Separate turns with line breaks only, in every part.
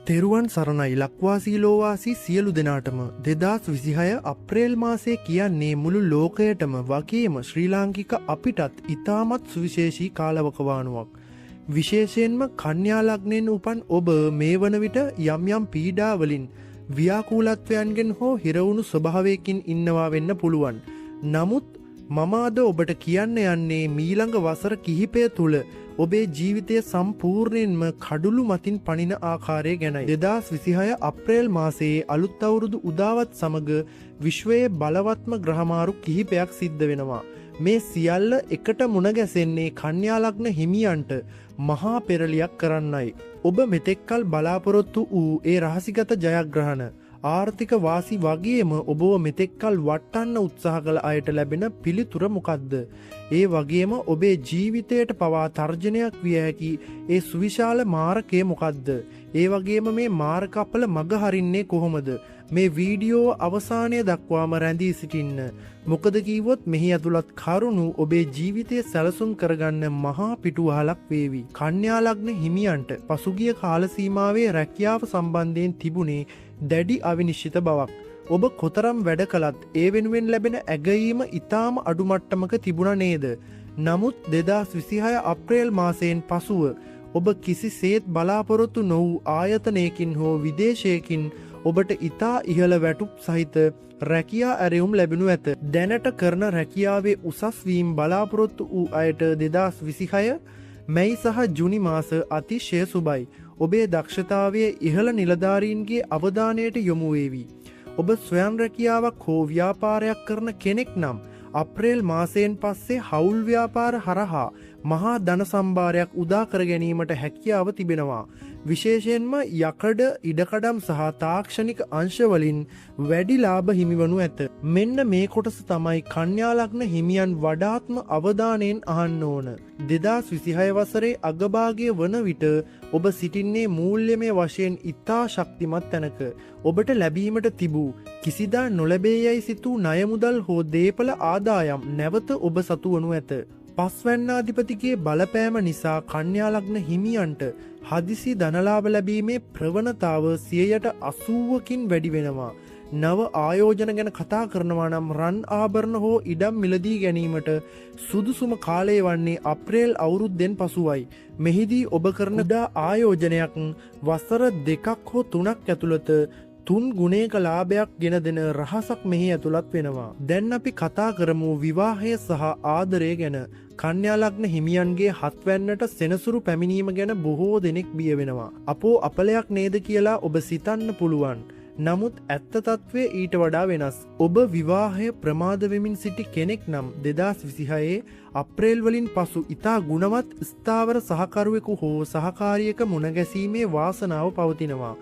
තෙරුවන් සරණයි ලක්වාසී ලෝවාසී සියලු දෙනාටම 2026 අප්‍රේල් මාසයේ කියන්නේ මුළු ලෝකයටම වගේම ශ්‍රී ලාංකික අපිටත් ඉතාමත් සුවිශේෂී කාලවකවානුවක්. විශේෂයෙන්ම කන්‍යා ලග්නයෙන් උපන් ඔබ මේ වන විට යම් යම් පීඩා වලින් ව්‍යාකූලත්වයන්ගෙන් හෝ හිරවුණු ස්වභාවයකින් ඉන්නවා වෙන්න පුළුවන්. නමුත් මම අද ඔබට කියන්න යන්නේ මීළඟ වසර කිහිපය තුල ඔබේ ජීවිතය සම්පූර්ණයෙන්ම කඩුළු මතින් පනින ආකාරය ගැනයි. 2026 අප්‍රේල් මාසයේ අලුත් අවුරුදු උදාවත් සමග විශ්වයේ බලවත්ම ග්‍රහමාරු කිහිපයක් සිද්ධ වෙනවා. මේ සියල්ල එකට මුණ ගැසෙන්නේ කන්‍යා ලග්න හිමියන්ට මහා පෙරලියක් කරන්නයි. ඔබ මෙතෙක්කල් බලාපොරොත්තු වූ ඒ රහසිගත ජයග්‍රහණ ආර්ථික වාසි වගේම ඔබව මෙතෙක්කල් වටන්න උත්සාහ කළ අයට ලැබෙන පිළිතුර මොකක්ද? ඒ වගේම ඔබේ ජීවිතයට පවා තර්ජනයක් විය හැකි ඒ සුවිශාල මාරකය මොකක්ද? ඒ වගේම මේ මාරකපල මග හරින්නේ කොහොමද? මේ වීඩියෝ අවසානය දක්වාම රැඳී සිටින්න. මොකද කීවොත් මෙහි ඇතුළත් කරුණු ඔබේ ජීවිතය සැලසුම් කරගන්න මහා පිටුවහලක් වේවි. කන්‍යා ලග්න හිමියන්ට පසුගිය කාල සීමාවේ රැකියාව සම්බන්ධයෙන් තිබුණේ දැඩි අවිනිශ්චිත බවක්. ඔබ කොතරම් වැඩ කළත් ඒ වෙනුවෙන් ලැබෙන ඇගයීම ඉතාම අඩු මට්ටමක තිබුණා නේද? නමුත් 2026 අප්‍රේල් මාසයෙන් පසුව ඔබ කිසිසේත් බලාපොරොත්තු නොවූ ආයතනයකින් හෝ විදේශයකින් ඔබට ඉතා ඉහළ වැටුප් සහිත රැකියා ඇරයුම් ලැබෙනු ඇත. දැනට කරන රැකියාවේ උසස් වීම බලාපොරොත්තු වූ අයට 2026 මැයි සහ ජුනි මාස අතිශය සුබයි. ඔබේ දක්ෂතාවයේ ඉහළ නිලධාරීන්ගේ අවධානයට යොමු වේවි. ඔබ ස්වයං රැකියාවක් හෝ ව්‍යාපාරයක් කරන කෙනෙක් නම් අප්‍රේල් මාසයෙන් පස්සේ හවුල් ව්‍යාපාර හරහා මහා ධන සම්භාරයක් උදා කර ගැනීමට හැකියාව තිබෙනවා. විශේෂයෙන්ම යකඩ ඉඩකඩම් සහ තාක්ෂණික අංශවලින් වැඩි ලාභ හිමිවනු ඇත. මෙන්න මේ කොටස තමයි කන්‍යා ලග්න හිමියන් වඩාත්ම අවධානයෙන් අහන්න ඕන. 2026 වසරේ අගභාගය වන විට ඔබ සිටින්නේ මූල්‍යමය වශයෙන් ඉතා ශක්තිමත් තැනක. ඔබට ලැබීමට තිබූ කිසිදා නොලැබේ යයි සිතූ ණය මුදල් හෝ දේපල ආදායම් නැවත ඔබ සතු වනු ඇත. පස්වැන්නාධිපතිගේ බලපෑම නිසා කන්‍යා ලග්න හිමියන්ට හදිසි ධනලාභ ලැබීමේ ප්‍රවණතාව 80%කින් වැඩි වෙනවා. නව ආයෝජන ගැන කතා කරනවා නම් රන් ආභරණ හෝ ඉඩම් මිලදී ගැනීමට සුදුසුම කාලය වන්නේ අප්‍රේල් අවුරුද්දෙන් පසුවයි. මෙහිදී ඔබ කරන ආයෝජනයක් වසර 2ක් හෝ 3ක් ඇතුළත 3 ගුණයක ලාභයක් ගෙන දෙන රහසක් මෙහි ඇතුළත් වෙනවා. දැන් අපි කතා කරමු විවාහය සහ ආදරය ගැන. කන්‍යා ලග්න හිමියන්ගේ හත්වැන්නට සෙනසුරු පැමිණීම ගැන බොහෝ දෙනෙක් බිය වෙනවා. අපෝ අපලයක් නේද කියලා ඔබ සිතන්න පුළුවන්. නමුත් ඇත්ත තත්ත්වය ඊට වඩා වෙනස්. ඔබ විවාහය ප්‍රමාද වෙමින් සිටි කෙනෙක් නම් 2026 අප්‍රේල් වලින් පසු ඉතා ගුණවත් ස්ථාවර සහකරුවෙකු හෝ සහකාරියක මුණගැසීමේ වාසනාව පවතිනවා.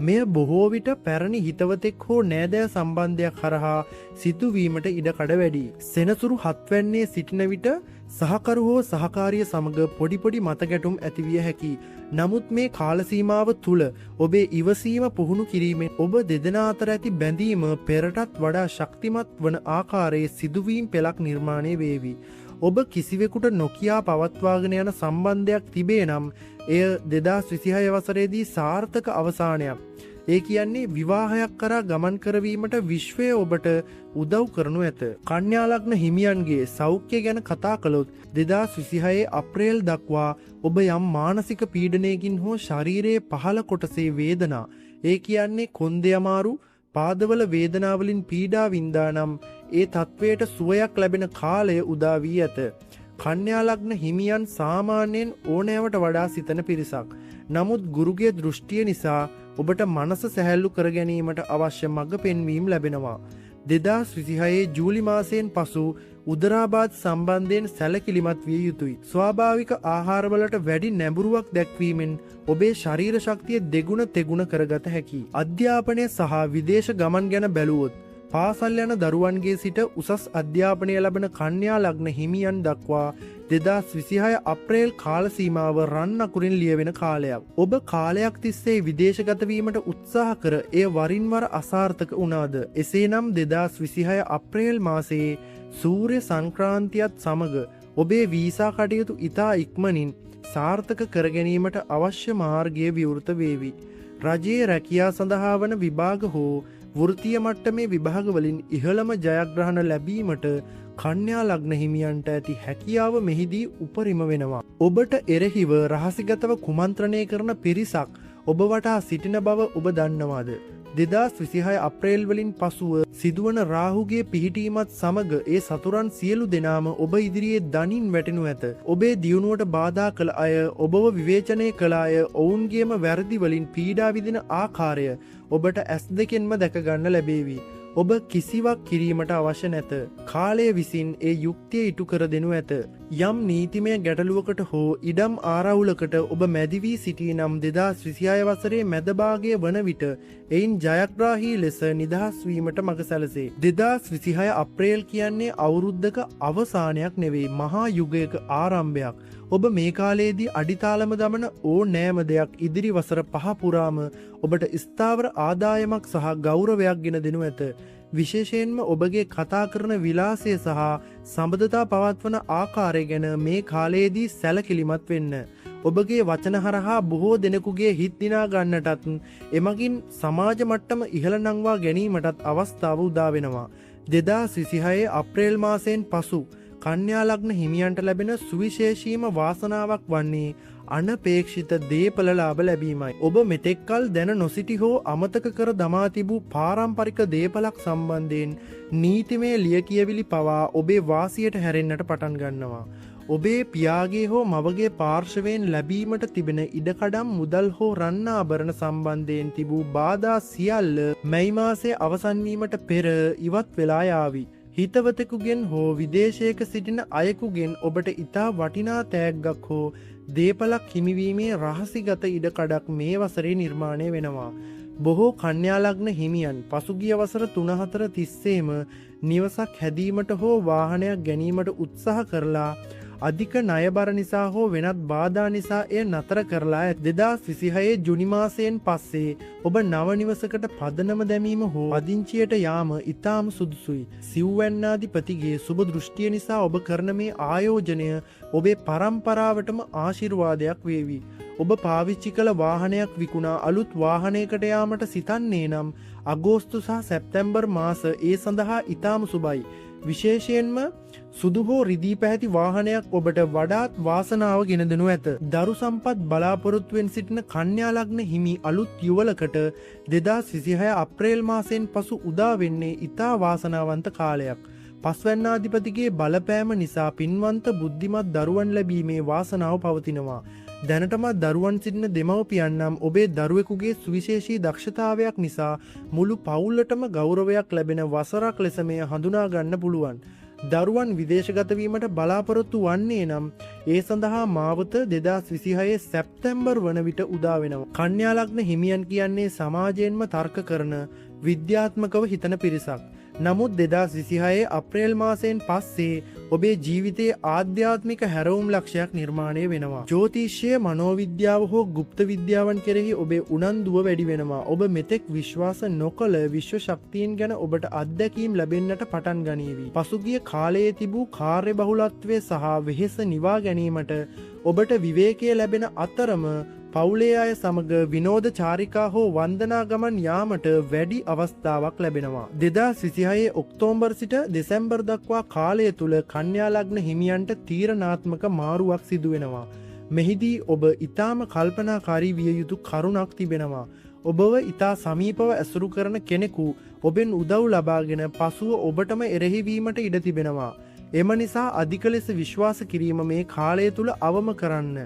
මෙය බොහෝ විට පැරණි හිතවතෙක් හෝ නෑදෑ සම්බන්ධයක් හරහා සිදුවීමට ඉඩකඩ වැඩි. සෙනසුරු හත්වැන්නේ සිටින විට සහකරු හෝ සහකාරිය සමග පොඩි මතගැටුම් ඇතිවිය හැකි. නමුත් මේ කාලසීමාව තුළ ඔබේ ඉවසීම පුහුණු කිරීමෙන් ඔබ දෙදෙනා අතර ඇති බැඳීම පෙරටත් වඩා ශක්තිමත් වන ආකාරයේ සිදුවීම් පෙළක් නිර්මාණය වේවි. ඔබ කිසිවෙකුට නොකියා පවත්වාගෙන යන සම්බන්ධයක් තිබේ නම් එය 2026 වසරේදී සාර්ථක අවසානයක්. ඒ කියන්නේ විවාහයක් කරා ගමන් කරවීමට විශ්වය ඔබට උදව් කරනු ඇත. කන්‍යා ලග්න හිමියන්ගේ සෞඛ්‍ය ගැන කතා කළොත් 2026 අප්‍රේල් දක්වා ඔබ යම් මානසික පීඩනයකින් හෝ ශරීරයේ පහළ කොටසේ වේදනා, ඒ කියන්නේ කොන්දේ අමාරු, පාදවල වේදනාවලින් පීඩා වින්දා නම් ඒ තත්වයට සුවයක් ලැබෙන කාලය උදා වී ඇත. කන්‍යා ලග්න හිමියන් සාමාන්‍යයෙන් ඕනෑවට වඩා සිතන පිරිසක්. නමුත් ගුරුගේ දෘෂ්ටිය නිසා ඔබට මනස සැහැල්ලු කර ගැනීමට අවශ්‍ය මඟ පෙන්වීම ලැබෙනවා. 2026 ජූලි මාසයෙන් පසු උදරාබාධ සම්බන්ධයෙන් සැලකිලිමත් විය යුතුයි. ස්වාභාවික ආහාරවලට වැඩි නැඹුරුවක් දැක්වීමෙන් ඔබේ ශරීර ශක්තිය දෙගුණ තෙගුණ කරගත හැකියි. අධ්‍යාපනය සහ විදේශ ගමන් ගැන බැලුවොත් පාසල් යන දරුවන්ගේ සිට උසස් අධ්‍යාපනය ලබන කන්‍යා ලග්න හිමියන් දක්වා 2026 අප්‍රේල් කාල සීමාව රන් අකුරින් ලියවෙන කාලයක්. ඔබ කාලයක් තිස්සේ විදේශගත වීමට උත්සාහ කර එය වරින් වර අසාර්ථක වුණාද? එසේනම් 2026 අප්‍රේල් මාසයේ සූර්ය සංක්‍රාන්තියත් සමග ඔබේ වීසා කටයුතු ඉතා ඉක්මනින් සාර්ථක කර ගැනීමට අවශ්‍ය මාර්ගය විවෘත වේවි. රජයේ රැකියා සඳහා වන විභාග හෝ වෘත්තීය මට්ටමේ විභාග වලින් ඉහළම ජයග්‍රහණ ලැබීමට කන්‍යා ලග්න හිමියන්ට ඇති හැකියාව මෙහිදී උපරිම වෙනවා. ඔබට එරෙහිව රහසිගතව කුමන්ත්‍රණය කරන පිරිසක් ඔබ වටා සිටින බව ඔබ දන්නවාද? 2026 අප්‍රේල් වලින් පසුව සිදුවන රාහුගේ පිහිටීමත් සමග ඒ සතුරන් සියලු දෙනාම ඔබ ඉදිරියේ දනින් වැටෙනු ඇත. ඔබේ දියුණුවට බාධා කළ අය, ඔබව විවේචනය කළ අය, ඔවුන්ගේම වැරදි වලින් පීඩා විඳින ආකාරය ඔබට ඇස් දෙකෙන්ම දැක ගන්න ලැබේවි. ඔබ කිසිවක් කිරීමට අවශ්‍ය නැත. කාලය විසින් ඒ යුක්තිය ඉටු කර දෙනු ඇත. යම් නීතිමය ගැටලුවකට හෝ ඉඩම් ආරවුලකට ඔබ මැදි වී සිටී නම් 2026 වසරේ මැද භාගය වන විට එයින් ජයග්‍රාහී ලෙස නිදහස් වීමට මඟ සැලසේ. 2026 අප්‍රේල් කියන්නේ අවුරුද්දක අවසානයක් නෙවෙයි, මහා යුගයක ආරම්භයක්. ඔබ මේ කාලයේදී අඩිතාලම දමන ඕනෑම දෙයක් ඉදිරි වසර 5 පුරාම ඔබට ස්ථාවර ආදායමක් සහ ගෞරවයක් ගෙන දෙනු ඇත. විශේෂයෙන්ම ඔබගේ කතා කරන විලාසය සහ සම්බන්ධතා පවත්වන ආකාරය ගැන මේ කාලයේදී සැලකිලිමත් වෙන්න. ඔබගේ වචන හරහා බොහෝ දෙනෙකුගේ හිත් දිනා ගන්නටත් එමගින් සමාජ මට්ටම ඉහළ නංවා ගැනීමටත් අවස්ථාව උදා වෙනවා. 2026 අප්‍රේල් මාසයෙන් පසු කන්‍යා ලග්න හිමියන්ට ලැබෙන සුවිශේෂීම වාසනාවක් වන්නේ අනපේක්ෂිත දේපල ලාභ ලැබීමයි. ඔබ මෙතෙක්කල් දැන නොසිටි හෝ අමතක කර දමා තිබූ පාරම්පරික දේපලක් සම්බන්ධයෙන් නීතිමය ලියකියවිලි පවා ඔබේ වාසියට හැරෙන්නට පටන් ගන්නවා. ඔබේ පියාගේ හෝ මවගේ පාර්ශවයෙන් ලැබීමට තිබෙන ඉඩකඩම් මුදල් හෝ රන්නාභරණ සම්බන්ධයෙන් තිබූ බාධා සියල්ල මැයි මාසයේ අවසන් වීමට පෙර ඉවත් වෙලා යාවි. හිතවතෙකුගෙන් හෝ විදේශයක සිටින අයෙකුගෙන් ඔබට ඉතා වටිනා තෑග්ගක් හෝ දේපලක් හිමිවීමේ රහසිගත ඉඩකඩක් මේ වසරේ නිර්මාණය වෙනවා. බොහෝ කන්‍යා ලග්න හිමියන් පසුගිය වසර 3-4 තිස්සේම නිවසක් හැදීමට හෝ වාහනයක් ගැනීමට උත්සාහ කරලා අධික ණයබර නිසා හෝ වෙනත් බාධා නිසා එය නතර කරලා 2026 ජුනි මාසයෙන් පස්සේ ඔබ නව නිවසකට පදනම දැමීම හෝ පදිංචියට යාම ඉතාම සුදුසුයි. සිව්වැන්නාධිපතිගේ සුබ දෘෂ්ටිය නිසා ඔබ කරන මේ ආයෝජනය ඔබේ පරම්පරාවටම ආශිර්වාදයක් වේවි. ඔබ පාවිච්චි කළ වාහනයක් විකුණා අලුත් වාහනයකට යාමට සිතන්නේ නම් අගෝස්තු සහ සැප්තැම්බර් මාස ඒ සඳහා ඉතාම සුබයි. විශේෂයෙන්ම සුදු හෝ රිදී පැහැති වාහනයක් ඔබට වඩාත් වාසනාව ගෙන දෙනු ඇත. දරු සම්පත් බලාපොරොත්තුවෙන් සිටින කන්‍යා ලග්න හිමි අලුත් යුවලකට 2026 අප්‍රේල් මාසයෙන් පසු උදා වෙන්නේ ඉතා වාසනාවන්ත කාලයක්. පස්වැන්නාධිපතිගේ බලපෑම නිසා පින්වන්ත බුද්ධිමත් දරුවන් ලැබීමේ වාසනාව පවතිනවා. දැනටමත් දරුවන් සිටින දෙමව්පියන් නම් ඔබේ දරුවෙකුගේ සුවිශේෂී දක්ෂතාවයක් නිසා මුළු පවුලටම ගෞරවයක් ලැබෙන වසරක් ලෙස මෙය හඳුනා ගන්න පුළුවන්. දරුවන් විදේශගත වීමට බලාපොරොත්තු වන්නේ නම් ඒ සඳහා මාවත 2026 සැප්තැම්බර් වන විට උදා වෙනවා. කන්‍යා ලග්න හිමියන් කියන්නේ සමාජයෙන්ම තර්ක කරන, විද්‍යාත්මකව හිතන පිරිසක්. නමුත් 2026 අප්‍රේල් මාසයෙන් පස්සේ ඔබේ ජීවිතයේ ආධ්‍යාත්මික හැරවුම් ලක්ෂයක් නිර්මාණය වෙනවා. ජ්‍යොතිෂය, මනෝවිද්‍යාව හෝ গুপ্ত විද්‍යාවන් කෙරෙහි ඔබේ උනන්දුව වැඩි වෙනවා. ඔබ මෙතෙක් විශ්වාස නොකළ විශ්ව ශක්තියන් ගැන ඔබට අත්දැකීම් ලැබෙන්නට පටන් ගනීවි. පසුගිය කාලයේ තිබූ කාර්ය බහුලත්වය සහ වෙහෙස නිවා ගැනීමට ඔබට විවේකය ලැබෙන අතරම පවුලේ අය සමග විනෝද චාරිකා හෝ වන්දනා ගමන් යාමට වැඩි අවස්ථාවක් ලැබෙනවා. 2026 ඔක්තෝබර් සිට දෙසැම්බර් දක්වා කාලය තුල කන්‍යා ලග්න හිමියන්ට තීරණාත්මක මාරුවක් සිදු වෙනවා. මෙහිදී ඔබ ඊටාම කල්පනාකාරී විය යුතු කරුණක් තිබෙනවා. ඔබව ඊටා සමීපව ඇසුරු කරන කෙනෙකු ඔබෙන් උදව් ලබාගෙන පසුව ඔබටම එරෙහි වීමට ඉඩ තිබෙනවා. එම නිසා අධික ලෙස විශ්වාස කිරීම මේ කාලය තුල අවම කරන්න.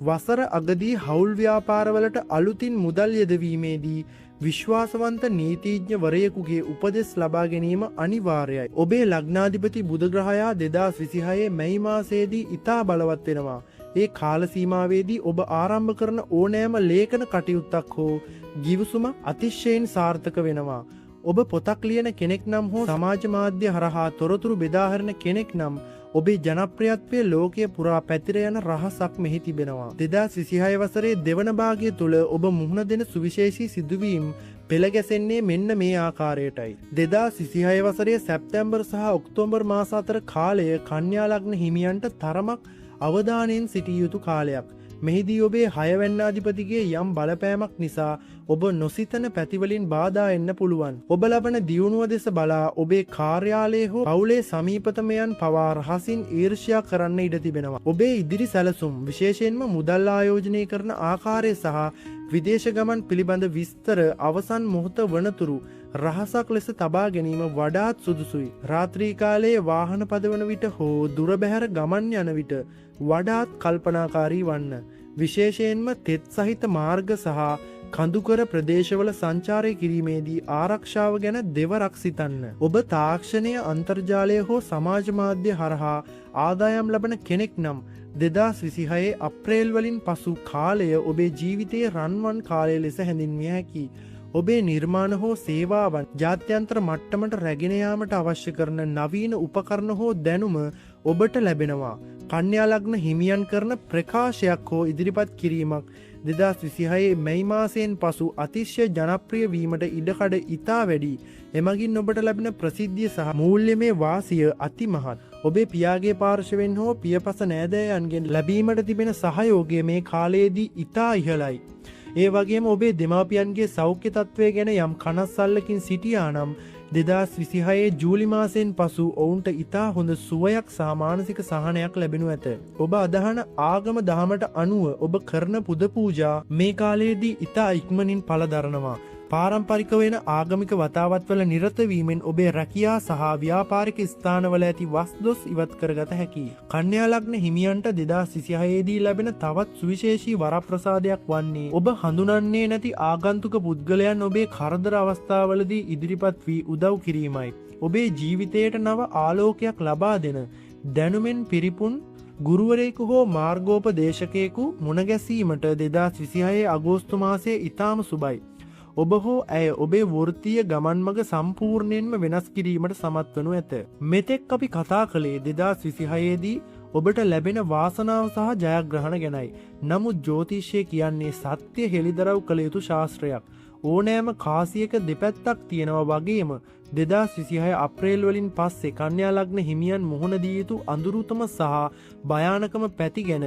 වසර අගදී හවුල් ව්‍යාපාරවලට අලුතින් මුදල් යෙදවීමේදී විශ්වාසවන්ත නීතිඥවරයෙකුගේ උපදෙස් ලබා ගැනීම අනිවාර්යයි. ඔබේ ලග්නාධිපති බුධ ග්‍රහයා 2026 මැයි මාසයේදී ඉතා බලවත් වෙනවා. ඒ කාල සීමාවේදී ඔබ ආරම්භ කරන ඕනෑම ලේඛන කටයුත්තක් හෝ ගිවිසුමක් අතිශයින් සාර්ථක වෙනවා. ඔබ පොතක් ලියන කෙනෙක් නම් හෝ සමාජ මාධ්‍ය හරහා තොරතුරු බෙදාහරින කෙනෙක් නම් ඔබේ ජනප්‍රියත්වය ලෝකය පුරා පැතිර යන රහසක් මෙහි තිබෙනවා. 2026 වසරේ දෙවන භාගය තුල ඔබ මුහුණ දෙන සුවිශේෂී සිදුවීම් පෙළ ගැසෙන්නේ මෙන්න මේ ආකාරයටයි. 2026 වසරේ සැප්තැම්බර් සහ ඔක්තෝබර් මාස අතර කාලය කන්‍යා ලග්න හිමියන්ට තරමක් අවධානයෙන් සිටිය යුතු කාලයක්. මෙහිදී ඔබේ 6 වැන්න අධිපතිගේ යම් බලපෑමක් නිසා ඔබ නොසිතන පැතිවලින් බාධා එන්න පුළුවන්. ඔබ ලබන දියුණුව දෙස බලා ඔබේ කාර්යාලයේ හෝ පවුලේ සමීපතමයන් පවා රහසින් ඊර්ෂ්‍යා කරන්න ඉඩ තිබෙනවා. ඔබේ ඉදිරි සැලසුම් විශේෂයෙන්ම මුදල් ආයෝජනය කරන ආකාරය සහ විදේශ ගමන් පිළිබඳ විස්තර අවසන් මොහොත වනතුරු රහසක් ලෙස තබා ගැනීම වඩාත් සුදුසුයි. රාත්‍රී කාලයේ වාහන පදවන විට හෝ දුර බැහැර ගමන් යන විට වඩාත් කල්පනාකාරී වන්න. විශේෂයෙන්ම තෙත් සහිත මාර්ග සහ කඳුකර ප්‍රදේශවල සංචාරය කිරීමේදී ආරක්ෂාව ගැන දෙවරක් සිතන්න. ඔබ තාක්ෂණය, අන්තර්ජාලය හෝ සමාජ මාධ්‍ය හරහා ආදායම් ලබන කෙනෙක් නම් 2026 අප්‍රේල් වලින් පසු කාලය ඔබේ ජීවිතයේ රන්වන් කාලය ලෙස හැඳින්විය හැකියි. ඔබේ නිර්මාණ හෝ සේවාවන් ජාත්‍යන්තර මට්ටමට රැගෙන යාමට අවශ්‍ය කරන නවීන උපකරණ හෝ දැනුම ඔබට ලැබෙනවා. කන්‍යා ලග්න හිමියන් කරන ප්‍රකාශයක් හෝ ඉදිරිපත් කිරීමක් 2026 මැයි මාසයෙන් පසු අතිශය ජනප්‍රිය වීමට ඉඩකඩ ඉතා වැඩි. එමගින් ඔබට ලැබෙන ප්‍රසිද්ධිය සහ මූල්‍යමය වාසිය අතිමහත්. ඔබේ පියාගේ පාර්ශවෙන් හෝ පියපස නෑදෑයන්ගෙන් ලැබීමට තිබෙන සහයෝගය මේ කාලයේදී ඉතා ඉහළයි. ඒ වගේම ඔබේ දෙමාපියන්ගේ සෞඛ්‍ය තත්ත්වය ගැන යම් කනස්සල්ලකින් සිටියා නම් 2026 ජූලි මාසයෙන් පසු ඔවුන්ට ඉතා හොඳ සුවයක් සහ මානසික සහනයක් ලැබෙනු ඇත. ඔබ අදහන ආගම දහමට අනුව ඔබ කරන පුද පූජා මේ කාලයේදී ඉතා ඉක්මනින් ඵල දරනවා. පාරම්පරික වෙන ආගමික වතාවත්වල නිරත වීමෙන් ඔබේ රැකියා සහ ව්‍යාපාරික ස්ථානවල ඇති වස්දොස් ඉවත් කරගත හැකියි. කන්‍යා ලග්න හිමියන්ට 2026 දී ලැබෙන තවත් සුවිශේෂී වරප්‍රසාදයක් වන්නේ ඔබ හඳුනන්නේ නැති ආගන්තුක පුද්ගලයන් ඔබේ කරදර අවස්ථාවලදී ඉදිරිපත් වී උදව් කිරීමයි. ඔබේ ජීවිතයට නව ආලෝකයක් ලබා දෙන දැනුමෙන් පිරිපුන් ගුරුවරයෙකු හෝ මාර්ගෝපදේශකයෙකු මුණගැසීමට 2026 අගෝස්තු මාසයේ ඉතාම සුබයි. ඔබ හෝ ඇය ඔබේ වෘත්තීය ගමන් මඟ සම්පූර්ණයෙන්ම වෙනස් කිරීමට සමත් වනු ඇත. මෙතෙක් අපි කතා කළේ 2026 දී ඔබට ලැබෙන වාසනාව සහ ජයග්‍රහණ ගැනයි. නමුත් ජ්‍යොතිෂය කියන්නේ සත්‍ය හෙළිදරව් කළ යුතු ශාස්ත්‍රයක්. ඕනෑම කාසියක දෙපැත්තක් තියෙනවා වගේම 2026 අප්‍රේල් වලින් පස්සේ කන්‍යා ලග්න හිමියන් මුහුණ දිය යුතු අඳුරුතම සහ භයානකම පැති ගැන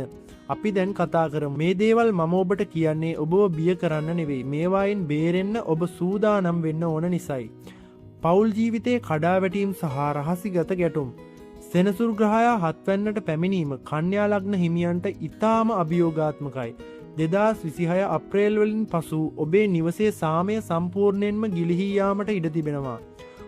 අපි දැන් කතා කරමු. මේ දේවල් මම ඔබට කියන්නේ ඔබව බිය කරන්න නෙවෙයි. මේවායින් බේරෙන්න ඔබ සූදානම් වෙන්න ඕන නිසයි. පෞල් ජීවිතයේ කඩාවැටීම් සහ රහසිගත ගැටුම්. සෙනසුරු ග්‍රහයා 7 වැන්නට පැමිණීම කන්‍යා ලග්න හිමියන්ට ඉතාම අභියෝගාත්මකයි. 2026 අප්‍රේල් වලින් පසු ඔබේ නිවසේ සාමය සම්පූර්ණයෙන්ම ගිලිහී යාමට ඉඩ තිබෙනවා.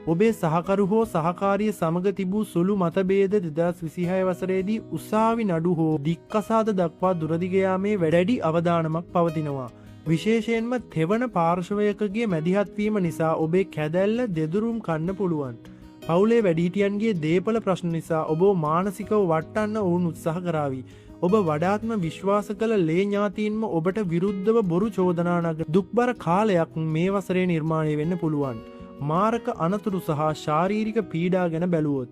ඔබේ සහකරු හෝ සහකාරිය සමග තිබූ සුළු මතභේද 2026 වසරේදී උසාවි නඩු හෝ දික්කසාද දක්වා දුරදිග යාමේ වැඩි අවදානමක් පවතිනවා. විශේෂයෙන්ම තෙවන පාර්ශවයකගේ මැදිහත් වීම නිසා ඔබේ කැදැල්ල දෙදුරුම් කන්න පුළුවන්. පවුලේ වැඩිහිටියන්ගේ දේපල ප්‍රශ්න නිසා ඔබ මානසිකව වටන්න ඔවුන් උත්සාහ කරાવી. ඔබ වඩාත්ම විශ්වාස කළ ලේ ඥාතීන්ම ඔබට විරුද්ධව බොරු චෝදනා නග දුක්බර කාලයක් මේ වසරේ නිර්මාණය වෙන්න පුළුවන්. මාරක අනතුරු සහ ශාරීරික පීඩා ගැන බැලුවොත්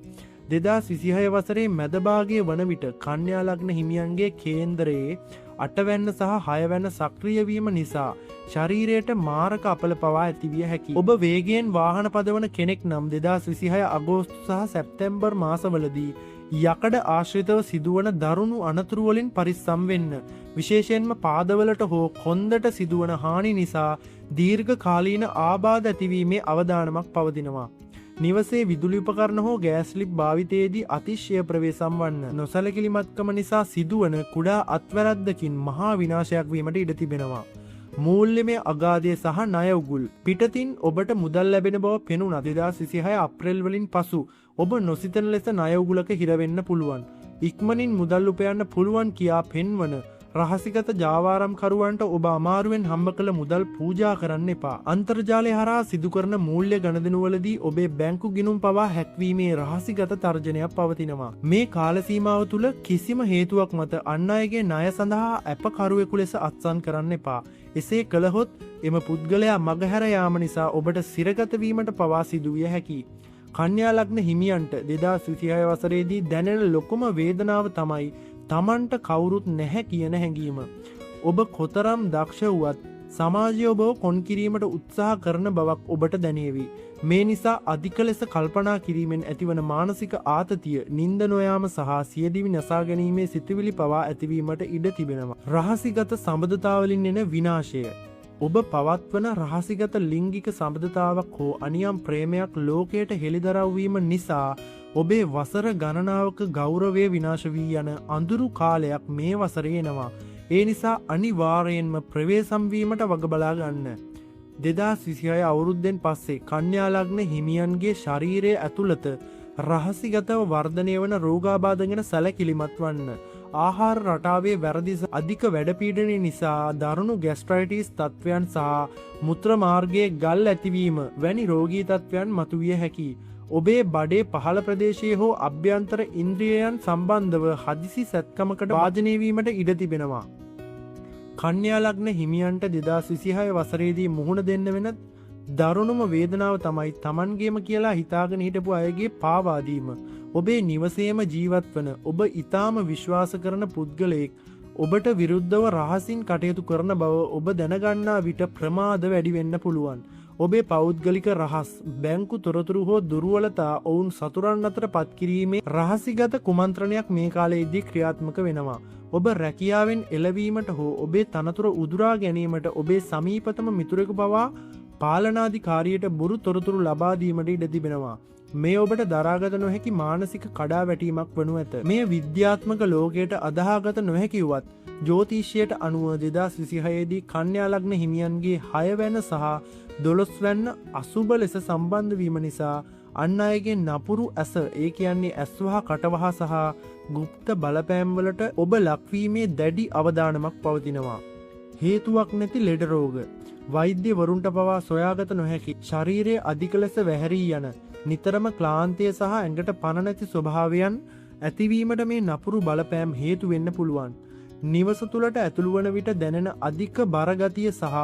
2026 වසරේ මැදභාගයේ වන විට කන්‍යා ලග්න හිමියන්ගේ කේන්දරයේ 8 වැන්න සහ 6 වැන්න සක්‍රිය වීම නිසා ශරීරයට මාරක අපල පවා ඇතිවිය හැකියි. ඔබ වේගයෙන් වාහන පදවන කෙනෙක් නම් 2026 අගෝස්තු සහ සැප්තැම්බර් මාසවලදී යකඩ ආශ්‍රිතව සිදුවන දරුණු අනතුරු වලින් පරිස්සම් වෙන්න. විශේෂයෙන්ම පාදවලට හෝ කොන්දට සිදුවන හානි නිසා දීර්ඝ කාලීන ආබාධ ඇතිවීමේ අවදානමක් පවතිනවා. නිවසේ විදුලි උපකරණ හෝ ගෑස් ලිප් භාවිතයේදී අතිශය ප්‍රවේශම් වන්න. නොසලකිලිමත්කම නිසා සිදුවන කුඩා අත්වැරද්දකින් මහා විනාශයක් වීමට ඉඩ තිබෙනවා. මූල්‍යමය අගාධය සහ ණය උගුල්. පිටතින් ඔබට මුදල් ලැබෙන බව පෙනුනත් 2026 අප්‍රේල් වලින් පසු ඔබ නොසිතන ලෙස ණය උගුලක හිර වෙන්න පුළුවන්. ඉක්මනින් මුදල් උපයන්න පුළුවන් කියා පෙන්වන රහසිගත ජාවාරම්කරුවන්ට ඔබ අමාරුවෙන් හම්බ කළ මුදල් පූජා කරන්න එපා. අන්තර්ජාලය හරහා සිදු කරන මූල්‍ය ගණදෙනුවලදී ඔබේ බැංකු ගිණුම් පවා හැක්වීමේ රහසිගත තර්ජනයක් පවතිනවා. මේ කාල සීමාව තුළ කිසිම හේතුවක් මත අන් අයගේ ණය සඳහා අපකරුවෙකු ලෙස අත්සන් කරන්න එපා. එසේ කළහොත් එම පුද්ගලයා මගහැර යාම නිසා ඔබට සිරගත වීමට පවා සිදුවිය හැකියි. කන්‍යා ලග්න හිමියන්ට 2026 වසරේදී දැනෙන ලොකුම වේදනාව තමයි තමන්ට කවුරුත් නැහැ කියන හැඟීම. ඔබ කොතරම් දක්ෂ වුවත් සමාජය ඔබව කොන් කිරීමට උත්සාහ කරන බවක් ඔබට දැනේවි. මේ නිසා අධික ලෙස කල්පනා කිරීමෙන් ඇතිවන මානසික ආතතිය, නිින්ද නොයාම සහ සියදිවි නසා ගැනීමේ සිතුවිලි පවා ඇතිවීමට ඉඩ තිබෙනවා. රහසිගත සබඳතාවලින් එන විනාශය. ඔබ පවත්වන රහසිගත ලිංගික සබඳතාවක් හෝ අනියම් ප්‍රේමයක් ලෝකයට හෙළිදරව් වීම නිසා ඔබේ වසර ගණනාවක ගෞරවය විනාශ වී යන අඳුරු කාලයක් මේ වසරේ එනවා. ඒ නිසා අනිවාර්යෙන්ම ප්‍රවේශම් වීමට වග බලා ගන්න. 2026 අවුරුද්දෙන් පස්සේ කන්‍යා ලග්න හිමියන්ගේ ශරීරයේ ඇතුළත රහසිගතව වර්ධනය වන රෝගාබාධ ගැන සැලකිලිමත් වන්න. ආහාර රටාවේ වැරදි අධික වැඩපීඩනය නිසා දරුණු ગેස්ට්‍රයිටිස් තත්ත්වයන් සහ මුත්‍ර මාර්ගයේ ගල් ඇතිවීම වැනි රෝගී තත්ත්වයන් මතුවිය හැකියි. ඔබේ බඩේ පහළ ප්‍රදේශයේ හෝ අභ්‍යන්තර ඉන්ද්‍රියයන් සම්බන්ධව හදිසි සැත්කමකට වාජනය වීමට ඉඩ තිබෙනවා. කන්‍යා ලග්න හිමියන්ට 2026 වසරේදී මුහුණ දෙන්න වෙන දරුණුම වේදනාව තමයි Tamanගේම කියලා හිතාගෙන හිටපු අයගේ පාවා දීම. ඔබේ නිවසේම ජීවත් වන ඔබ ඊටාම විශ්වාස කරන පුද්ගලයෙක් ඔබට විරුද්ධව රහසින් කටයුතු කරන බව ඔබ දැනගන්නා විට ප්‍රමාද වැඩි වෙන්න පුළුවන්. ඔබේ පෞද්ගලික රහස්, බැංකු තොරතුරු හෝ දුර්වලතා ඔවුන් සතුරන් අතර පත් කිරීමේ රහසිගත කුමන්ත්‍රණයක් මේ කාලයේදී ක්‍රියාත්මක වෙනවා. ඔබ රැකියාවෙන් එළවීමට හෝ ඔබේ තනතුර උදුරා ගැනීමට ඔබේ සමීපතම මිතුරෙකු පවා පාලනාධිකාරියට බොරු තොරතුරු ලබා දීමට ඉඩ තිබෙනවා. මේ ඔබට දරාගත නොහැකි මානසික කඩාවැටීමක් වනු ඇත. මේ විද්‍යාත්මක ලෝකයට අදාහාගත නොහැකි වුවත් ජ්‍යොතිෂයට අනුව 2026 දී කන්‍යා ලග්න හිමියන්ගේ 6 වැන්න සහ 12 වැන්න අසුබ ලෙස සම්බන්ධ වීම නිසා අන් අයගේ නපුරු ඇස, ඒ කියන්නේ ඇස්වහ කටවහ සහ গুপ্ত බලපෑම් වලට ඔබ ලක්වීමේ දැඩි අවධානමක් පවතිනවා. හේතුවක් නැති ලෙඩ රෝග, වෛද්‍යවරුන්ට පවා සොයාගත නොහැකි ශරීරයේ අධික ලෙස වැහැරී යන නිතරම ක්ලාන්තය සහ ඇඟට පණ නැති ස්වභාවයන් ඇතිවීමට මේ නපුරු බලපෑම් හේතු වෙන්න පුළුවන්. නිවස තුළට ඇතුළු වන විට දැනෙන අධික බරගතිය සහ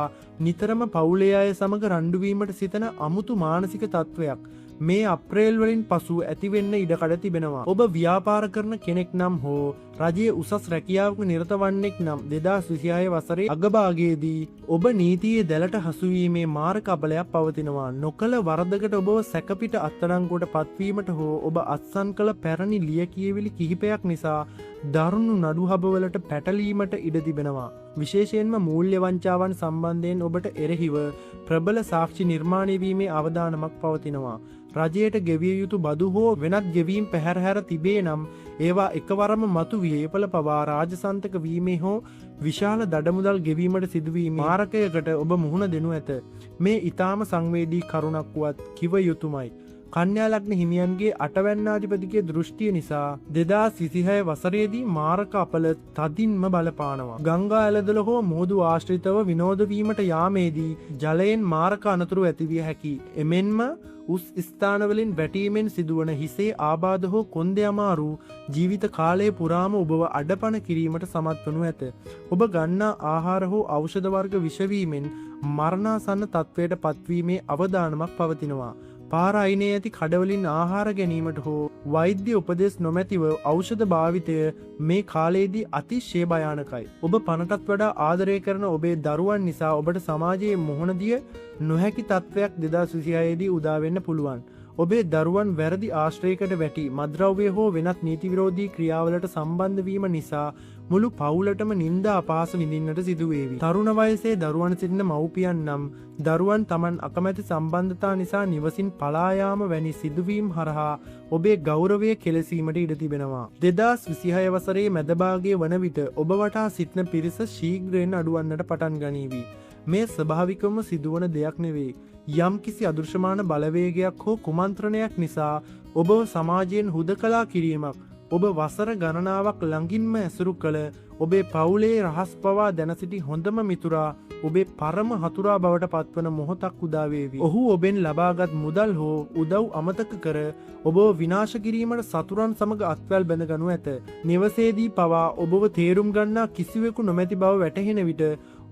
නිතරම පවුලේ අය සමග රණ්ඩු වීමට සිතන අමුතු මානසික තත්වයක් මේ අප්‍රේල් වලින් පසු ඇතිවෙන්න ඉඩකඩ තිබෙනවා. ඔබ ව්‍යාපාර කරන කෙනෙක් නම් හෝ රජයේ උසස් රැකියාවක නිරත වන්නෙක් නම් 2026 වසරේ අගභාගයේදී ඔබ නීතියේ දැලට හසුවීමේ මාර්ග අපලයක් පවතිනවා. නොකල වරදකට ඔබව සැකපිට අත්අඩංගුවට පත්වීමට හෝ ඔබ අත්සන් කළ පැරණි ලියකියවිලි කිහිපයක් නිසා දරුණු නඩුහබවලට පැටලීමට ඉඩ තිබෙනවා. විශේෂයෙන්ම මූල්‍ය වංචාවන් සම්බන්ධයෙන් ඔබට එරෙහිව ප්‍රබල සාක්ෂි නිර්මාණය වීමේ අවධානමක් පවතිනවා. රජයට ගෙවිය යුතු බදු හෝ වෙනත් ගෙවීම් පැහැරහැර තිබේ නම් ඒවා එකවරම මතු වියපල පවා රාජසන්තක වීමේ හෝ විශාල දඩමුදල් ගෙවීමට සිදුවීම මාරකයකට ඔබ මුහුණ දෙනු ඇත. මේ ඊටාම සංවේදී කරුණක් වුවත් කිව යුතුමයි. කන්‍යා ලග්න හිමියන්ගේ අටවැන්නාධිපතිගේ දෘෂ්ටිය නිසා 2026 වසරේදී මාරක අපල තදින්ම බලපානවා. ගංගා ඇලදොල හෝ මුහුදු ආශ්‍රිතව විනෝද වීමට යාමේදී ජලයෙන් මාරක අනතුරු ඇතිවිය හැකි. එමෙන්ම උස් ස්ථානවලින් වැටීමෙන් සිදුවන හිසේ ආබාධ හෝ කොන්දේ අමාරු ජීවිත කාලය පුරාම ඔබව අඩපණ කිරීමට සමත් වනු ඇත. ඔබ ගන්නා ආහාර හෝ ඖෂධ වර්ග විෂවීමෙන් මරණාසන්න තත්වයට පත්වීමේ අවධානමක් පවතිනවා. පාර අයිනේ ඇති කඩවලින් ආහාර ගැනීමට හෝ වෛද්‍ය උපදෙස් නොමැතිව ඖෂධ භාවිතය මේ කාලයේදී අතිශය භයානකයි. ඔබ පණටත් වඩා ආදරය කරන ඔබේ දරුවන් නිසා ඔබට සමාජයේ මුහුණ දිය නොහැකි තත්වයක් 2026 දී උදා වෙන්න පුළුවන්. ඔබේ දරුවන් වැරදි ආශ්‍රයයකට වැටි මද්‍රව්‍ය හෝ වෙනත් නීති විරෝධී ක්‍රියාවලට සම්බන්ධ වීම නිසා මුළු පවුලටම නිന്ദා අපහාස විඳින්නට සිදු වේවි. තරුණ වයසේ දරුවන් සිටින මව්පියන් නම් දරුවන් Taman අකමැති සම්බන්ධතා නිසා නිවසින් පලා යාම වැනි සිදුවීම් හරහා ඔබේ ගෞරවය කෙලසීමට ඉඩ තිබෙනවා. 2026 වසරේ මැදභාගයේ වන විට ඔබ වටා සිටින පිරිස ශීඝ්‍රයෙන් අඩුවන්නට පටන් ගනීවි. මේ ස්වභාවිකවම සිදුවන දෙයක් නෙවෙයි. යම් කිසි අදෘශ්‍යමාන බලවේගයක් හෝ කුමන්ත්‍රණයක් නිසා ඔබ සමාජයෙන් හුදකලා කිරීමක්, ඔබ වසර ගණනාවක් ළඟින්ම ඇසුරු කළ ඔබේ පවුලේ රහස් පවා දැන සිටි හොඳම මිතුරා ඔබේ පරම හතුරා බවට පත්වන මොහොතක් උදා වේවි. ඔහු ඔබෙන් ලබාගත් මුදල් හෝ උදව් අමතක කර ඔබව විනාශ කිරීමට සතුරන් සමග අත්වැල් බැඳ ගනු ඇත. නිවසේදී පවා ඔබව තේරුම් ගන්නා කිසිවෙකු නොමැති බව වැටහෙන විට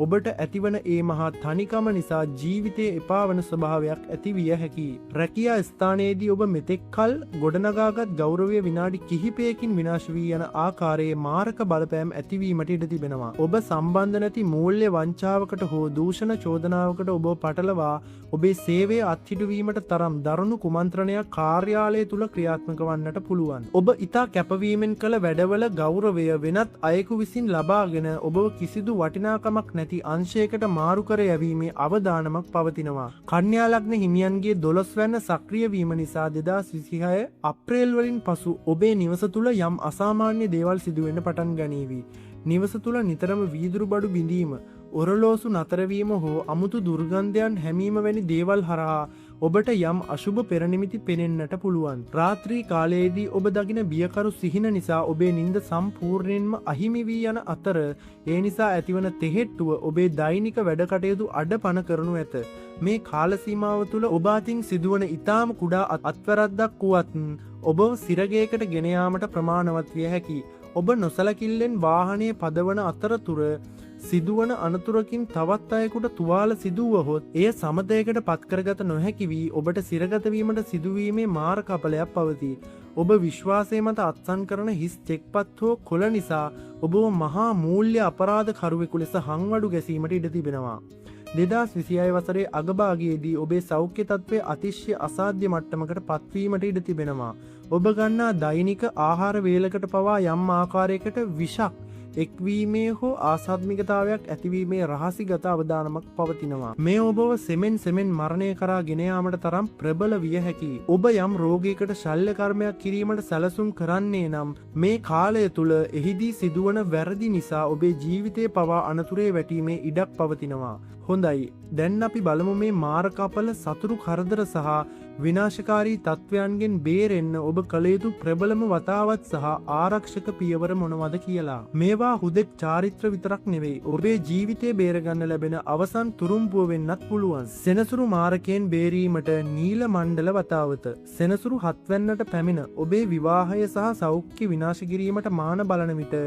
ඔබට ඇතිවන ඒ මහා තනිකම නිසා ජීවිතයේ එපා වන ස්වභාවයක් ඇති විය හැකියි. රැකියා ස්ථානයේදී ඔබ මෙතෙක් කල ගොඩනගාගත් ගෞරවය විනාඩි කිහිපයකින් විනාශ වී යන ආකාරයේ මාරක බලපෑම් ඇතිවීමට ඉඩ තිබෙනවා. ඔබ සම්බන්ධ නැති මූල්‍ය වංචාවකට හෝ දූෂණ චෝදනාවකට ඔබ පටලවා ඔබේ සේවය අත්හිටුවීමට තරම් දරුණු කුමන්ත්‍රණයක් කාර්යාලය තුල ක්‍රියාත්මක වන්නට පුළුවන්. ඔබ ඉතා කැපවීමෙන් කළ වැඩවල ගෞරවය වෙනත් අයෙකු විසින් ලබාගෙන ඔබ කිසිදු වටිනාකමක් නැති අංශයකට මාරු කර යැවීමේ අවදානමක් පවතිනවා. කන්‍යා ලග්න හිමියන්ගේ 12 වැන්න සක්‍රිය වීම නිසා 2026 අප්‍රේල් වලින් පසු ඔබේ නිවස තුල යම් අසාමාන්‍ය දේවල් සිදුවෙන්න පටන් ගනීවි. නිවස තුල නිතරම වීදුරු බඩු බිඳීම, ඔරලෝසු නතරවීම හෝ අමුතු දුර්ගන්ධයන් හැමීම වැනි දේවල් හරහා ඔබට යම් අශුභ පෙරනිමිති පෙනෙන්නට පුළුවන්. රාත්‍රී කාලයේදී ඔබ දකින බියකරු සිහින නිසා ඔබේ නිින්ද සම්පූර්ණයෙන්ම අහිමි වී යන අතර ඒ නිසා ඇතිවන තෙහෙට්ටුව ඔබේ දෛනික වැඩ කටයුතු අඩපණ කරනු ඇත. මේ කාල සීමාව තුළ ඔබ අතින් සිදුවන ඊටාම කුඩා අත්වැරද්දක් වුවත් ඔබ සිරගයකට ගෙන යාමට ප්‍රමාණවත් විය හැකියි. ඔබ නොසලකිල්ලෙන් වාහනය පදවන අතරතුර සිදුවන අනතුරකින් තවත් අයෙකුට තුවාල සිදුවහොත් එය සමතයකට පත්කරගත නොහැකි වී ඔබට සිරගතවීමට සිදුවීමේ මාර කපලයක් පවතී. ඔබ විශ්වාසය මත අත්සන් කරන හිස් චෙක්පත් හෝ කොළ නිසා ඔබ මහා මූල්‍ය අපරාධ කරුවෙකු ලෙස හංවඩු ගැසීමට ඉඩ තිබෙනවා. 2026 වසරේ අගභාගයේදී ඔබේ සෞඛ්‍ය තත්ත්වය අතිශය අසාධ්‍ය මට්ටමකට පත්වීමට ඉඩ තිබෙනවා. ඔබ ගන්නා දෛනික ආහාර වේලකට පවා යම් ආකාරයකට විෂක් එක්වීමේ හෝ ආසාත්මිකතාවයක් ඇතිවීමේ රහසිගත අවදානමක් පවතිනවා. මේ ඔබව සෙමෙන් මරණය කරා ගෙන යාමට තරම් ප්‍රබල විය හැකියි. ඔබ යම් රෝගයකට ශල්‍ය කර්මයක් කිරීමට සැලසුම් කරන්නේ නම් මේ කාලය තුල එහිදී සිදුවන වැරදි නිසා ඔබේ ජීවිතේ පවා අනතුරේ වැටීමේ ඉඩක් පවතිනවා. හොඳයි. දැන් අපි බලමු මේ මාරකපල සතුරු කරදර සහ විනාශකාරී තත්වයන්ගෙන් බේරෙන්න ඔබ කළ යුතු ප්‍රබලම වතාවත් සහ ආරක්ෂක පියවර මොනවද කියලා. මේවා හුදෙක් චාරිත්‍ර විතරක් නෙවෙයි. ඔබේ ජීවිතේ බේරගන්න ලැබෙන අවසන් තුරුම්පුව වෙන්නත් පුළුවන්. සෙනසුරු මාරකයෙන් බේරීමට නීල මණ්ඩල වතාවත. සෙනසුරු 7 වැන්නට පැමිණ ඔබේ විවාහය සහ සෞඛ්‍ය විනාශ කිරීමට මාන බලන විට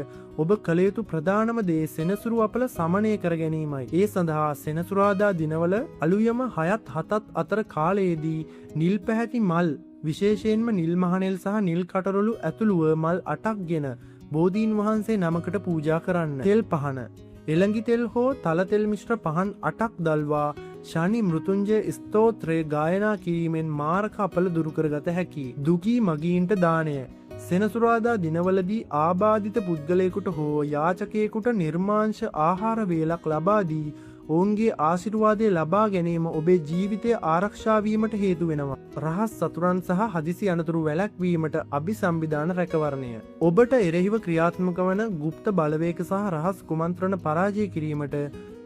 ඔබ කළ යුතු ප්‍රධානම දේ සෙනසුරු අපල සමනය කර ගැනීමයි. ඒ සඳහා සෙනසුරාදා දිනවල අලුයම 6ත් 7ත් අතර කාලයේදී නිල් පැහැති මල් විශේෂයෙන්ම නිල් මහනෙල් සහ නිල් කටරොළු ඇතුළුව මල් 8ක් ගෙන බෝධීන් වහන්සේ නමකට පූජා කරන්න. තෙල් පහන එළඟි තෙල් හෝ තල තෙල් මිශ්‍ර පහන් 8ක් දල්වා ශනි මෘතුංජය ස්තෝත්‍රය ගායනා කිරීමෙන් මාරක අපල දුරු කරගත හැකියි. දුකී මගීන්ට දානය සෙනසුරාදා දිනවලදී ආබාධිත පුද්ගලයෙකුට හෝ යාචකයෙකුට නිර්මාංශ ආහාර වේලක් ලබා දී ඔවුන්ගේ ආශිර්වාදය ලබා ගැනීම ඔබේ ජීවිතය ආරක්ෂා වීමට හේතු වෙනවා. රහස් සතුරන් සහ හදිසි අනතුරු වැළැක්වීමට අභිසම්විධාන රැකවරණය. ඔබට එරෙහිව ක්‍රියාත්මක වන গুপ্ত බලවේග සහ රහස් කුමන්ත්‍රණ පරාජය කිරීමට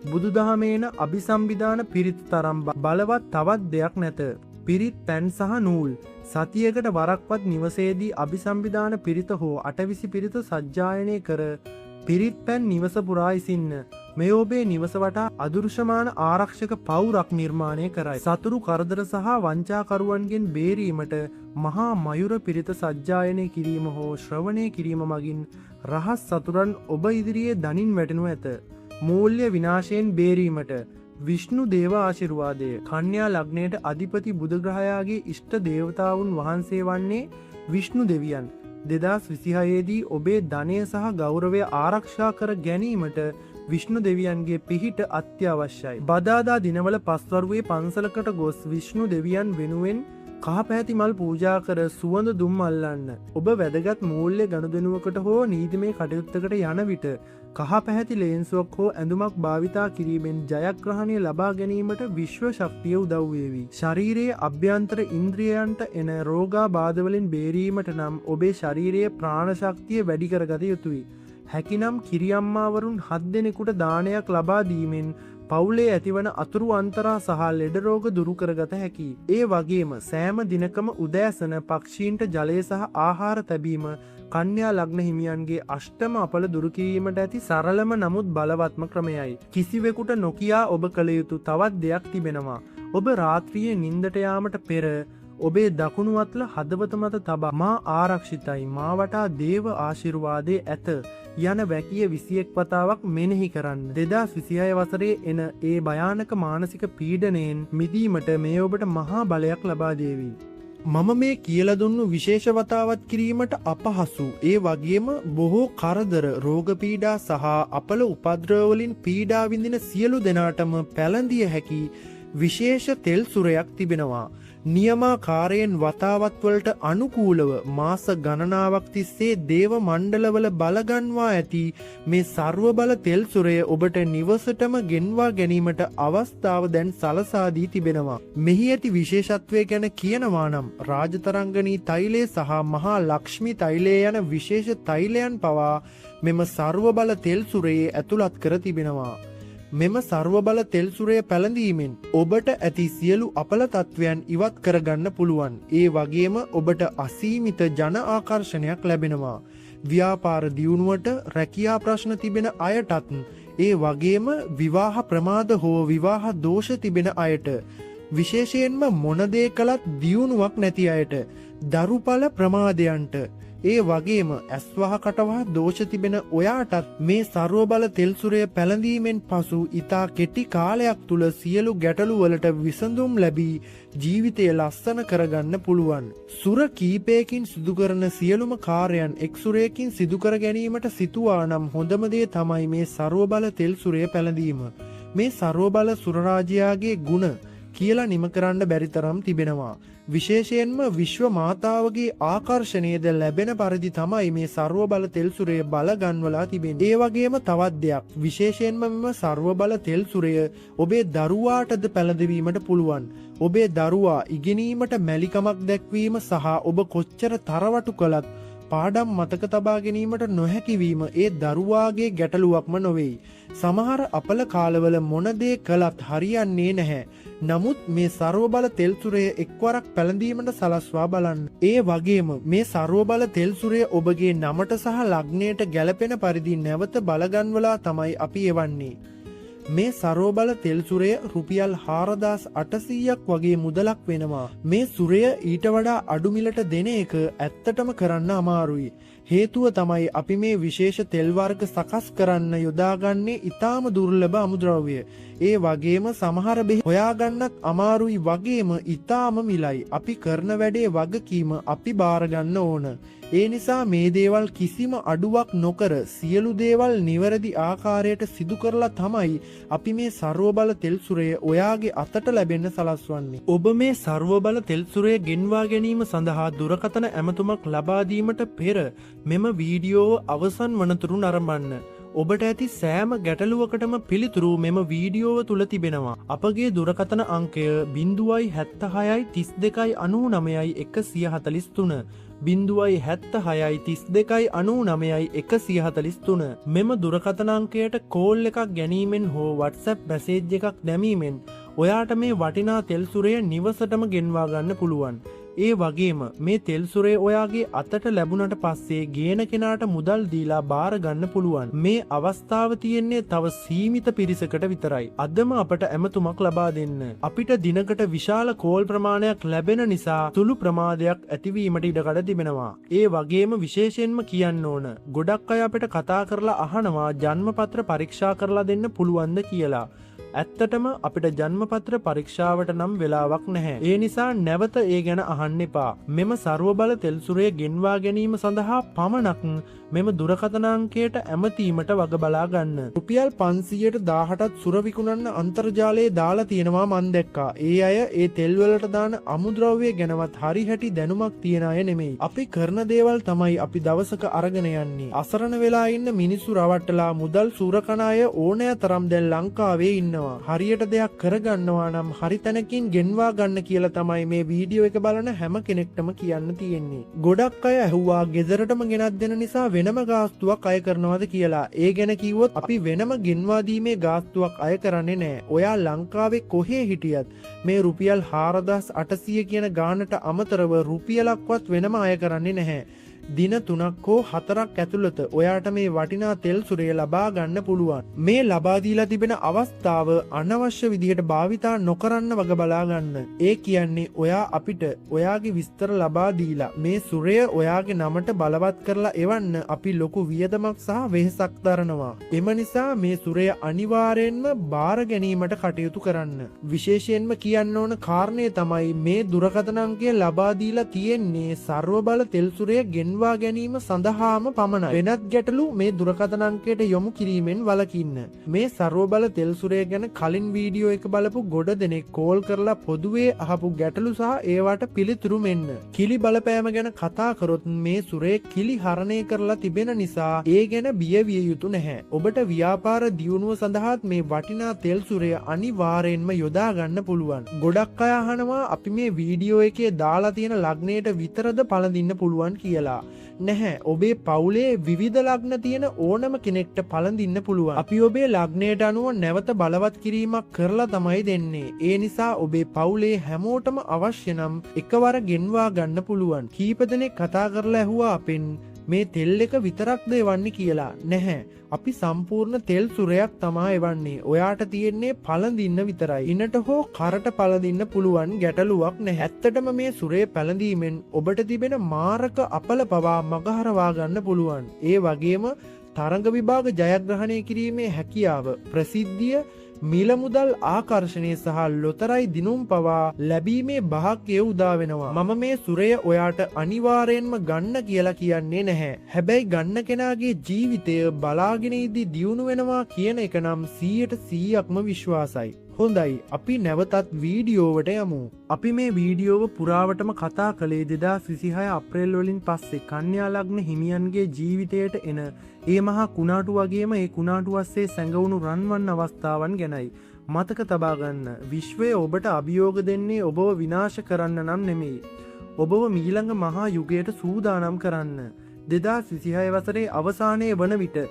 බුදුදහමේන අභිසම්විධාන පිරිත් තරම් බලවත් තවත් දෙයක් නැත. පිරිත් පැන් සහ නූල් සතියකට වරක්වත් නිවසේදී අභිසම්විධාන පිරිත හෝ අටවිසි පිරිත සජ්ජායනය කර පිරිත් පැන් නිවස පුරා ඉසින්න. මේ ඔබේ නිවස වටා අදුර්ශමාන ආරක්ෂක පවුරක් නිර්මාණය කරයි. සතුරු කරදර සහ වංචාකරුවන්ගෙන් බේරීමට මහා මයුර පිරිත සජ්ජායනය කිරීම හෝ ශ්‍රවණය කිරීම මගින් රහස් සතුරන් ඔබ ඉදිරියේ දනින් වැටෙනු ඇත. මූල්‍ය විනාශයෙන් බේරීමට විෂ්ණු දේව ආශිර්වාදය. කන්‍යා ලග්නයට අධිපති බුධ ග්‍රහයාගේ ඉෂ්ට දේවතාවුන් වහන්සේ වන්නේ විෂ්ණු දෙවියන්. 2026 දී ඔබේ ධනය සහ ගෞරවය ආරක්ෂා කර ගැනීමට විෂ්ණු දෙවියන්ගේ පිහිට අත්‍යවශ්‍යයි. බදාදා දිනවල පස්වරුවේ පන්සලකට ගොස් විෂ්ණු දෙවියන් වෙනුවෙන් කහ පැහැති මල් පූජා කර සුවඳ දුම් අල්ලන්න. ඔබ වැදගත් මූල්‍ය ගනුදෙනුවකට හෝ නීතිමය කටයුත්තකට යන විට කහ පැහැති ලේන්සුවක් හෝ ඇඳුමක් භාවිතා කිරීමෙන් ජයග්‍රහණය ලබා ගැනීමට විශ්ව ශක්තිය උදව් වේවි. ශරීරයේ අභ්‍යන්තර ඉන්ද්‍රියයන්ට එන රෝගාබාධවලින් බේරීමට නම් ඔබේ ශරීරයේ ප්‍රාණ ශක්තිය වැඩි කරගත යුතුයි. හැකිනම් කිරියම්මාවරුන් 7 දෙනෙකුට දානයක් ලබා දීමෙන් පවුලේ ඇතිවන අතුරු අන්තරා සහ ලෙඩ රෝග දුරු කරගත හැකියි. ඒ වගේම සෑම දිනකම උදෑසන පක්ෂීන්ට ජලය සහ ආහාර තැබීම කන්‍යා ලග්න හිමියන්ගේ අෂ්ටම අපල දුරු කිරීමට ඇති සරලම නමුත් බලවත්ම ක්‍රමයයි. කිසිවෙකුට නොකියා ඔබ කළ යුතු තවත් දෙයක් තිබෙනවා. ඔබ රාත්‍රියේ නිින්දට යාමට පෙර ඔබේ දකුණු අත්ල හදවත මත තබා මා ආරක්ෂිතයි, මා වටා දේව ආශිර්වාදයේ ඇත යන වැකිය 21 වතාවක් මෙනෙහි කරන්න. 2026 වසරේ එන ඒ භයානක මානසික පීඩනයෙන් මිදීමට මේ ඔබට මහා බලයක් ලබා දේවි. මම මේ කියලා දුන්නු විශේෂ වතාවත් කිරීමට අපහසු. ඒ වගේම බොහෝ කරදර, රෝග පීඩා සහ අපල උපද්‍රව වලින් පීඩා විඳින සියලු දෙනාටම පැළඳිය හැකි විශේෂ තෙල් සුරයක් තිබෙනවා. නියමාකාරයෙන් වතාවත් වලට අනුකූලව මාස ගණනාවක් තිස්සේ දේව මණ්ඩලවල බලගන්වා ඇති මේ සර්ව බල තෙල් සුරය ඔබට නිවසටම ගෙන්වා ගැනීමට අවස්ථාව දැන් සලසා දී තිබෙනවා. මෙහි ඇති විශේෂත්වය ගැන කියනවා නම් රාජතරංගනී තෛලය සහ මහා ලක්ෂ්මී තෛලය යන විශේෂ තෛලයන් පවා මෙම සර්ව බල තෙල් සුරයේ ඇතුළත් කර තිබෙනවා. මෙම සර්ව බල තෙල් සුරය පැළඳීමෙන් ඔබට ඇති සියලු අපල තත්වයන් ඉවත් කරගන්න පුළුවන්. ඒ වගේම ඔබට අසීමිත ජන ආකර්ෂණයක් ලැබෙනවා. ව්‍යාපාර දියුණුවට රැකියා ප්‍රශ්න තිබෙන අයටත්, ඒ වගේම විවාහ ප්‍රමාද හෝ විවාහ දෝෂ තිබෙන අයට, විශේෂයෙන්ම මොන දේ කළත් දියුණුවක් නැති අයට, දරුඵල ප්‍රමාදයන්ට, ඒ වගේම ඇස්වහ කටවහ දෝෂ තිබෙන ඔයාටත් මේ සර්ව බල තෙල් සුරය පැළඳීමෙන් පසු ඉතා කෙටි කාලයක් තුල සියලු ගැටලු වලට විසඳුම් ලැබී ජීවිතය ලස්සන කරගන්න පුළුවන්. සුර කීපයකින් සිදු කරන සියලුම කාර්යයන් එක් සුරයකින් සිදු කර ගැනීමට සිතුවා නම් හොඳම දේ තමයි මේ සර්ව බල තෙල් සුරය පැළඳීම. මේ සර්ව බල සුර රාජයාගේ ගුණ කියලා නිම කරන්න බැරි තරම් තිබෙනවා. විශේෂයෙන්ම විශ්ව මාතාවගේ ආකර්ෂණයද ලැබෙන පරිදි තමයි මේ සර්ව බල තෙල් සුරය බල ගන්වලා තිබෙන්නේ. ඒ වගේම තවත් දෙයක්, විශේෂයෙන්ම මෙම සර්ව බල තෙල් සුරය ඔබේ දරුවාටද පැළඳවීමට පුළුවන්. ඔබේ දරුවා ඉගෙනීමට මැලිකමක් දැක්වීම සහ ඔබ කොච්චර තරවටු කළත් පාඩම් මතක තබා ගැනීමට නොහැකිවීම ඒ දරුවාගේ ගැටලුවක්ම නොවෙයි. සමහර අපල කාලවල මොන දේ කළත් හරියන්නේ නැහැ. නමුත් මේ සර්ව බල තෙල් සුරය එක්වරක් පැළඳීමට සලස්වා බලන්න. ඒ වගේම මේ සර්ව බල තෙල් සුරය ඔබගේ නමට සහ ලග්නයට ගැලපෙන පරිදි නැවත බලගන්වලා තමයි අපි එවන්නේ. මේ සර්ව බල තෙල් සුරය රුපියල් 4800ක් වගේ මුදලක් වෙනවා. මේ සුරය ඊට වඩා අඩු මිලට දෙන එක ඇත්තටම කරන්න අමාරුයි. හේතුව තමයි අපි මේ විශේෂ තෙල් වර්ග සකස් කරන්න යොදාගන්නේ ඊටාම දුර්ලභ අමුද්‍රව්‍ය. ඒ වගේම සමහර බෙහෙත් හොයාගන්නත් අමාරුයි වගේම ඊටාම මිලයි. අපි කරන වැඩේ වගකීම අපි බාර ගන්න ඕන. ඒ නිසා මේ දේවල් කිසිම අඩුවක් නොකර සියලු දේවල් නිවැරදි ආකාරයට සිදු කරලා තමයි අපි මේ සර්ව බල තෙල් සුරය ඔයාගේ අතට ලැබෙන්න සලස්වන්නේ. ඔබ මේ සර්ව බල තෙල් සුරය ගෙන්වා ගැනීම සඳහා දුරකථන ඇමතුමක් ලබා දීමට පෙර මෙම වීඩියෝව අවසන් වනතුරු නරඹන්න. ඔබට ඇති සෑම ගැටලුවකටම පිළිතුරු මෙම වීඩියෝව තුල තිබෙනවා. අපගේ දුරකථන අංකය 076 3299 143 මෙම දුරකථන අංකයට කෝල් එකක් ගැනීමෙන් හෝ WhatsApp මැසේජ් එකක් දැමීමෙන් ඔයාට මේ වටිනා තෙල් සුරය නිවසටම ගෙන්වා ගන්න පුළුවන්. ඒ වගේම මේ තෙල් සුරය ඔයාගේ අතට ලැබුණට පස්සේ ගේන කෙනාට මුදල් දීලා බාර ගන්න පුළුවන්. මේ අවස්ථාව තියෙන්නේ තව සීමිත පිරිසකට විතරයි. අදම අපට ඇමතුමක් ලබා දෙන්න. අපිට දිනකට විශාල කෝල් ප්‍රමාණයක් ලැබෙන නිසා සුළු ප්‍රමාදයක් ඇතිවීමට ඉඩකඩ තිබෙනවා. ඒ වගේම විශේෂයෙන්ම කියන්න ඕන, ගොඩක් අය අපිට කතා කරලා අහනවා ජන්මපත්‍ර පරීක්ෂා කරලා දෙන්න පුළුවන්ද කියලා. ඇත්තටම අපිට ජන්මපත්‍ර පරීක්ෂාවට නම් වෙලාවක් නැහැ. ඒ නිසා නැවත ඒ ගැන අහන්න එපා. මෙම සර්ව බල තෙල් සුරය ගෙන්වා ගැනීම සඳහා පමණක් මෙම දුරකථන අංකයට ඇමතීමට වග බලා ගන්න. රුපියල් 500ට 18ත් සුර විකුණන්න අන්තර්ජාලයේ දාලා තියෙනවා මන් දැක්කා. ඒ අය ඒ තෙල් වලට දාන අමුද්‍රව්‍ය ගැනවත් හරි හැටි දැනුමක් තියන අය නෙමෙයි. අපි කරන දේවල් තමයි අපි දවසක අරගෙන යන්නේ. අසරණ වෙලා ඉන්න මිනිස්සු රවට්ටලා මුදල් සූරකන අය ඕනෑ තරම් දැන් ලංකාවේ ඉන්නවා. හරියට දෙයක් කරගන්නවා නම් හරි තැනකින් ගෙන්වා ගන්න කියලා තමයි මේ වීඩියෝ එක බලන හැම කෙනෙක්ටම කියන්න තියෙන්නේ. ගොඩක් අය ඇහුවා ගෙදරටම ගෙනත් දෙන නිසා වෙනම ගාස්තුවක් අය කරනවද කියලා. ඒ ගැන කිව්වොත් අපි වෙනම ගෙන්වා දීමේ ගාස්තුවක් අය කරන්නේ නැහැ. ඔයා ලංකාවේ කොහේ හිටියත් මේ රුපියල් 4800 කියන ගානට අමතරව රුපියලක්වත් වෙනම අය කරන්නේ නැහැ. දින 3ක් හෝ 4ක් ඇතුළත ඔයාට මේ වටිනා තෙල් සුරය ලබා ගන්න පුළුවන්. මේ ලබා දීලා තිබෙන අවස්ථාව අනවශ්‍ය විදිහට භාවිතා නොකරන්න වග බලා ගන්න. ඒ කියන්නේ ඔයා අපිට ඔයාගේ විස්තර ලබා දීලා මේ සුරය ඔයාගේ නමට බලවත් කරලා එවන්න අපි ලොකු වියදමක් සහ වෙහෙසක් දරනවා. එම නිසා මේ සුරය අනිවාර්යෙන්ම බාර ගැනීමට කටයුතු කරන්න. විශේෂයෙන්ම කියන්න ඕන කාරණය තමයි මේ දුරකථන අංකය ලබා දීලා තියෙන්නේ සර්ව බල තෙල් සුරය ගෙන්වා ගැනීම සඳහාම පමණයි. වෙනත් ගැටලු මේ දුරකථන අංකයට යොමු කිරීමෙන් වළකින්න. මේ සර්ව බල තෙල් සුරය ගැන කලින් වීඩියෝ එක බලපු ගොඩ දෙනෙක් කෝල් කරලා පොදුවේ අහපු ගැටලු සහ ඒවට පිළිතුරු මෙන්න. කිලි බලපෑම ගැන කතා කරොත් මේ සුරය කිලි හරණය කරලා තිබෙන නිසා ඒ ගැන බිය විය යුතු නැහැ. ඔබට ව්‍යාපාර දියුණුව සඳහාත් මේ වටිනා තෙල් සුරය අනිවාර්යෙන්ම යොදා ගන්න පුළුවන්. ගොඩක් අය අහනවා අපි මේ වීඩියෝ එකේ දාලා තියෙන ලග්නයට විතරද පළඳින්න පුළුවන් කියලා. නැහැ, ඔබේ පවුලේ විවිධ ලග්න තියෙන ඕනම කෙනෙක්ට පළඳින්න පුළුවන්. අපි ඔබේ ලග්නයට අනුව නැවත බලවත් කිරීමක් කරලා තමයි දෙන්නේ. ඒ නිසා ඔබේ පවුලේ හැමෝටම අවශ්‍ය නම් එකවර ගෙන්වා ගන්න පුළුවන්. කීප දෙනෙක් කතා කරලා ඇහුවා අපෙන් මේ තෙල් එක විතරක්ද එවන්නේ කියලා. නැහැ, අපි සම්පූර්ණ තෙල් සුරයක් තමයි එවන්නේ. ඔයාට තියෙන්නේ පළඳින්න විතරයි. ඉනට හෝ කරට පළඳින්න පුළුවන් ගැටලුවක් නැහැ. ඇත්තටම මේ සුරේ පැළඳීමෙන් ඔබට තිබෙන මාරක අපල පවා මගහරවා ගන්න පුළුවන්. ඒ වගේම තරඟ විභාග ජයග්‍රහණය කිරීමේ හැකියාව, ප්‍රසිද්ධිය, මිල මුදල් ආකර්ෂණය සහ ලොතරැයි දිනුම් පවා ලැබීමේ භාග්‍යය උදා වෙනවා. මම මේ සුරය ඔයාට අනිවාර්යෙන්ම ගන්න කියලා කියන්නේ නැහැ. හැබැයි ගන්න කෙනාගේ ජීවිතය බලාගෙන ඉදි දියුණු වෙනවා කියන එක නම් 100%ක්ම විශ්වාසයි. හොඳයි, අපි නැවතත් වීඩියෝවට යමු. අපි මේ වීඩියෝව පුරාවටම කතා කළේ 2026 අප්‍රේල් වලින් පස්සේ කන්‍යා ලග්න හිමියන්ගේ ජීවිතයට එන ඒ මහා කුණාටු වගේම ඒ කුණාටු අස්සේ සැඟවුණු රන්වන් අවස්ථාවන් ගැනයි. මතක තබා ගන්න, විශ්වය ඔබට අභියෝග දෙන්නේ ඔබව විනාශ කරන්න නම් නෙමෙයි. ඔබව මීළඟ මහා යුගයට සූදානම් කරන්න. 2026 වසරේ අවසානයේ වන විට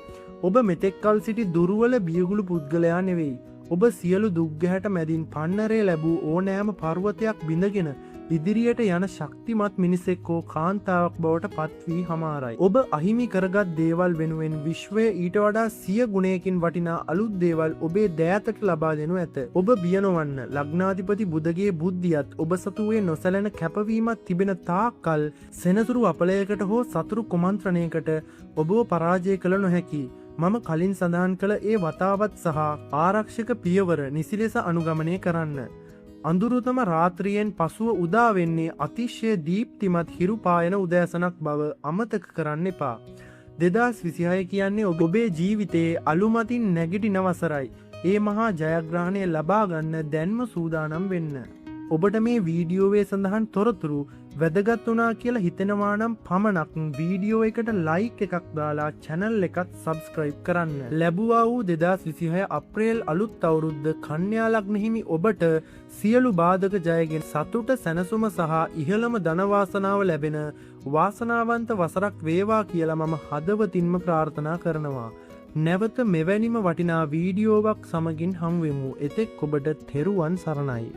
ඔබ මෙතෙක්කල් සිටි දුර්වල බියගුළු පුද්ගලයා නෙවෙයි. ඔබ සියලු දුක්ගැහැට මැදින් පන්නරේ ලැබූ ඕනෑම පර්වතයක් බිඳගෙන ඉදිරියට යන ශක්තිමත් මිනිසෙක් හෝ කාන්තාවක් බවට පත්වී හමාරයි. ඔබ අහිමි කරගත් දේවල් වෙනුවෙන් විශ්වය ඊට වඩා 100 ගුණයකින් වටිනා අලුත් දේවල් ඔබේ දෑතට ලබා දෙනු ඇත. ඔබ බිය නොවන්න. ලග්නාධිපති බුධගේ බුද්ධියත් ඔබ සතුවේ නොසැලෙන කැපවීමක් තිබෙන තාක්කල් සෙනසුරු අපලයකට හෝ සතුරු කුමන්ත්‍රණයකට ඔබව පරාජය කළ නොහැකි. මම කලින් සඳහන් කළ ඒ වතාවත් සහ ආරක්ෂක පියවර නිසි ලෙස අනුගමනය කරන්න. අඳුරුතම රාත්‍රියෙන් පසුව උදා වෙන්නේ අතිශය දීප්තිමත් හිරු පායන උදෑසනක් බව අමතක කරන්න එපා. 2026 කියන්නේ ඔබේ ජීවිතයේ අලුමතින් නැගිටින වසරයි. ඒ මහා ජයග්‍රහණය ලබා ගන්න දැන්ම සූදානම් වෙන්න. ඔබට මේ වීඩියෝවේ සඳහන් තොරතුරු වැදගත් වුණා කියලා හිතෙනවා නම් පමණක් වීඩියෝ එකට ලයික් එකක් දාලා channel එකත් subscribe කරන්න. ලැබුවා වූ 2026 අප්‍රේල් අලුත් අවුරුද්ද කන්‍යා ලග්න හිමි ඔබට සියලු බාධක ජයගෙන සතුට, සැනසුම සහ ඉහළම ධන වාසනාව ලැබෙන වාසනාවන්ත වසරක් වේවා කියලා මම හදවතින්ම ප්‍රාර්ථනා කරනවා. නැවත මෙවැනිම වටිනා වීඩියෝවක් සමගින් හමු වෙමු. එතෙක් ඔබට තෙරුවන් සරණයි.